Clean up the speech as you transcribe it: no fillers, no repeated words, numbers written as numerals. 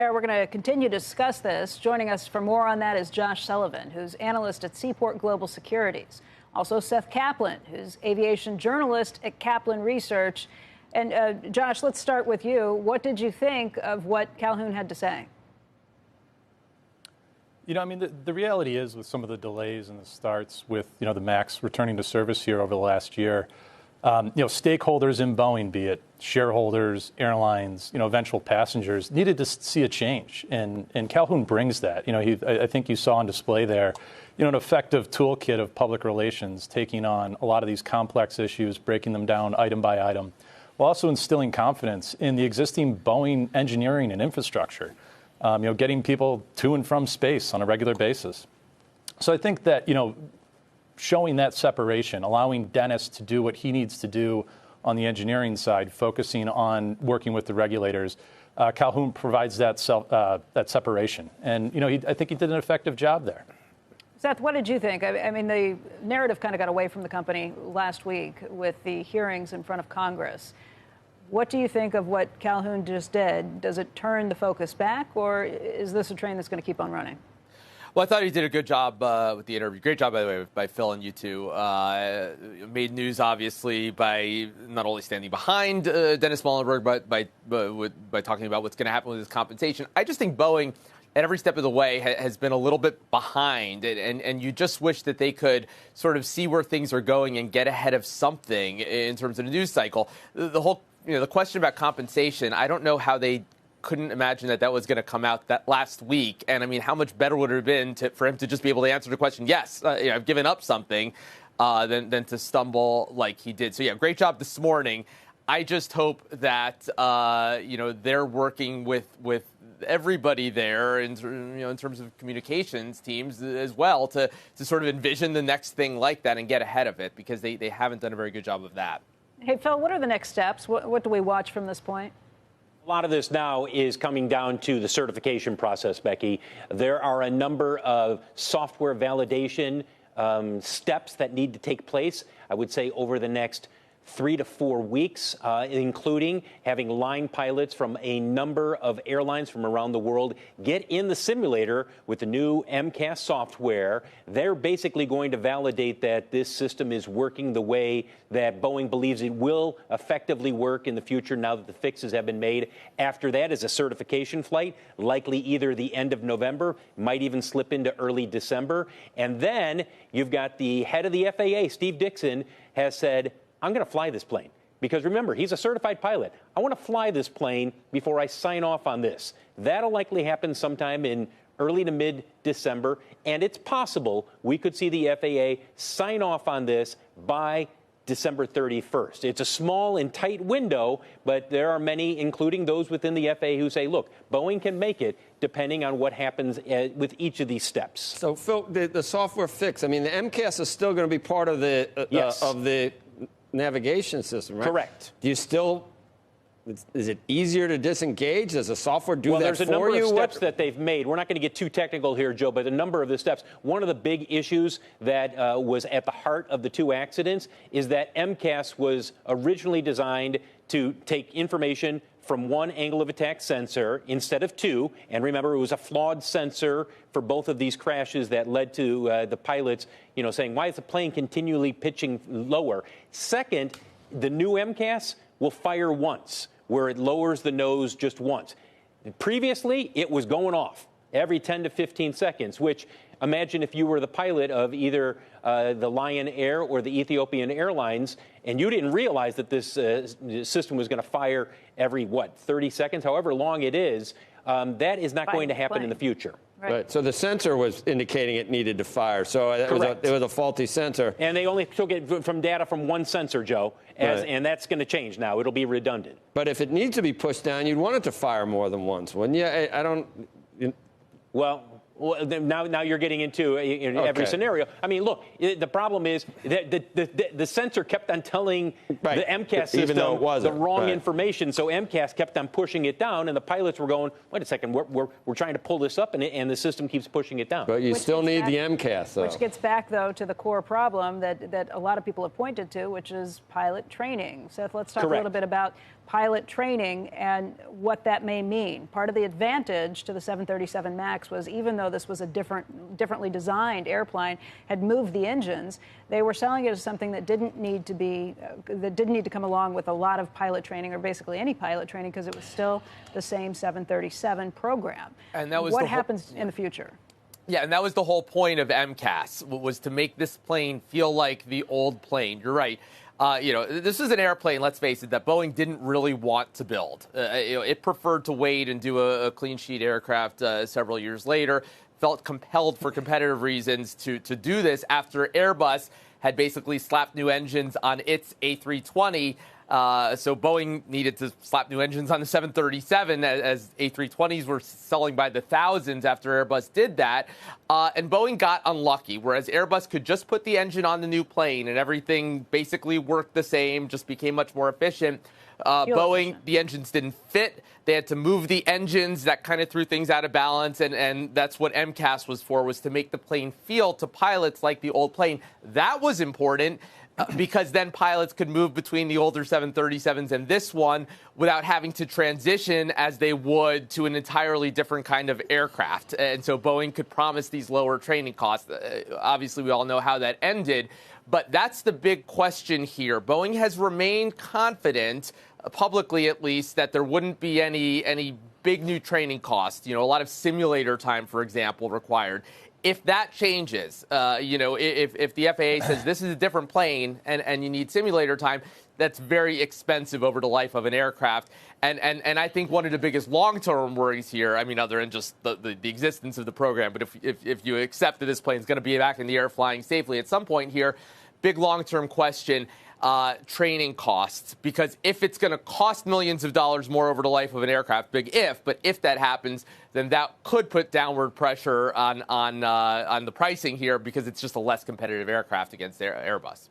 We're going to continue to discuss this. Joining us for more on that is Josh Sullivan, who's analyst at Seaport Global Securities. Also, Seth Kaplan, who's aviation journalist at Kaplan Research. And Josh, let's start with you. What did you think of what Calhoun had to say? You know, I mean, the reality is with some of the delays and the starts with, the MAX returning to service here over the last year, stakeholders in Boeing, be it shareholders, airlines, eventual passengers, needed to see a change. And Calhoun brings that. I think you saw on display there, an effective toolkit of public relations, taking on a lot of these complex issues, breaking them down item by item, while also instilling confidence in the existing Boeing engineering and infrastructure, getting people to and from space on a regular basis. So I think that, showing that separation, allowing Dennis to do what he needs to do on the engineering side, focusing on working with the regulators, Calhoun provides that separation. And, I think he did an effective job there. Seth, what did you think? I mean, the narrative kind of got away from the company last week with the hearings in front of Congress. What do you think of what Calhoun just did? Does it turn the focus back, or is this a train that's going to keep on running? Well, I thought he did a good job with the interview. Great job, by the way, by Phil and you two. Made news, obviously, by not only standing behind Dennis Muhlenberg, but by talking about what's going to happen with his compensation. I just think Boeing, at every step of the way, has been a little bit behind. And you just wish that they could sort of see where things are going and get ahead of something in terms of the news cycle. The whole, the question about compensation, I don't know how they couldn't imagine that was going to come out that last week. And I mean, how much better would it have been for him to just be able to answer the question, yes, I've given up something, than to stumble like he did. So, yeah, great job this morning. I just hope that, they're working with everybody there in terms of communications teams as well to sort of envision the next thing like that and get ahead of it, because they haven't done a very good job of that. Hey, Phil, what are the next steps? What do we watch from this point? A lot of this now is coming down to the certification process, Becky. There are a number of software validation steps that need to take place, I would say, over the next 3 to 4 weeks, including having line pilots from a number of airlines from around the world get in the simulator with the new MCAS software. They're basically going to validate that this system is working the way that Boeing believes it will effectively work in the future now that the fixes have been made. After that is a certification flight, likely either the end of November, might even slip into early December. And then you've got the head of the FAA, Steve Dickson, has said, I'm going to fly this plane. Because remember, he's a certified pilot. I want to fly this plane before I sign off on this. That'll likely happen sometime in early to mid-December. And it's possible we could see the FAA sign off on this by December 31st. It's a small and tight window, but there are many, including those within the FAA, who say, look, Boeing can make it depending on what happens with each of these steps. So, Phil, the software fix, I mean, the MCAS is still going to be part of the navigation system, right? Correct. Do you still, is it easier to disengage? Does the software do that for you? Well, there's a number of steps that they've made. We're not going to get too technical here, Joe, but a number of the steps. One of the big issues that was at the heart of the two accidents is that MCAS was originally designed to take information from one angle of attack sensor instead of two. And remember, it was a flawed sensor for both of these crashes that led to the pilots, saying, why is the plane continually pitching lower? Second, the new MCAS will fire once, where it lowers the nose just once. Previously, it was going off every 10 to 15 seconds, which imagine if you were the pilot of either the Lion Air or the Ethiopian Airlines, and you didn't realize that this system was going to fire every, 30 seconds, however long it is. That is not going to happen in the future. Right. So the sensor was indicating it needed to fire. So it was a faulty sensor. And they only took it from data from one sensor, Joe, and that's going to change now. It'll be redundant. But if it needs to be pushed down, you'd want it to fire more than once, wouldn't you? I don't. Well, now you're getting into every scenario. I mean, look, the problem is that the sensor kept on telling the MCAS system the wrong information, so MCAS kept on pushing it down, and the pilots were going, wait a second, we're trying to pull this up, and the system keeps pushing it down. But you still need the MCAS, though. Which gets back, though, to the core problem that a lot of people have pointed to, which is pilot training. Seth, let's talk a little bit about pilot training and what that may mean. Part of the advantage to the 737 MAX was, even though this was a differently designed airplane, had moved the engines, they were selling it as something that didn't need to come along with a lot of pilot training, or basically any pilot training, because it was still the same 737 program. And that was what happens in the future. Yeah, and that was the whole point of MCAS, was to make this plane feel like the old plane. You're right. This is an airplane, let's face it, that Boeing didn't really want to build. It preferred to wait and do a clean sheet aircraft several years later, felt compelled for competitive reasons to do this after Airbus had basically slapped new engines on its A320. So Boeing needed to slap new engines on the 737 as A320s were selling by the thousands after Airbus did that. And Boeing got unlucky, whereas Airbus could just put the engine on the new plane and everything basically worked the same, just became much more efficient. Boeing, the engines didn't fit. They had to move the engines. That kind of threw things out of balance. And that's what MCAS was for, was to make the plane feel to pilots like the old plane. That was important. Because then pilots could move between the older 737s and this one without having to transition as they would to an entirely different kind of aircraft. And so Boeing could promise these lower training costs. Obviously, we all know how that ended. But that's the big question here. Boeing has remained confident, publicly at least, that there wouldn't be any big new training costs. A lot of simulator time, for example, required. If that changes, if the FAA says this is a different plane and you need simulator time, that's very expensive over the life of an aircraft. And I think one of the biggest long-term worries here, other than just the existence of the program, but if you accept that this plane is going to be back in the air flying safely at some point here, big long-term question, training costs. Because if it's going to cost millions of dollars more over the life of an aircraft, big if, but if that happens, then that could put downward pressure on the pricing here, because it's just a less competitive aircraft against Airbus.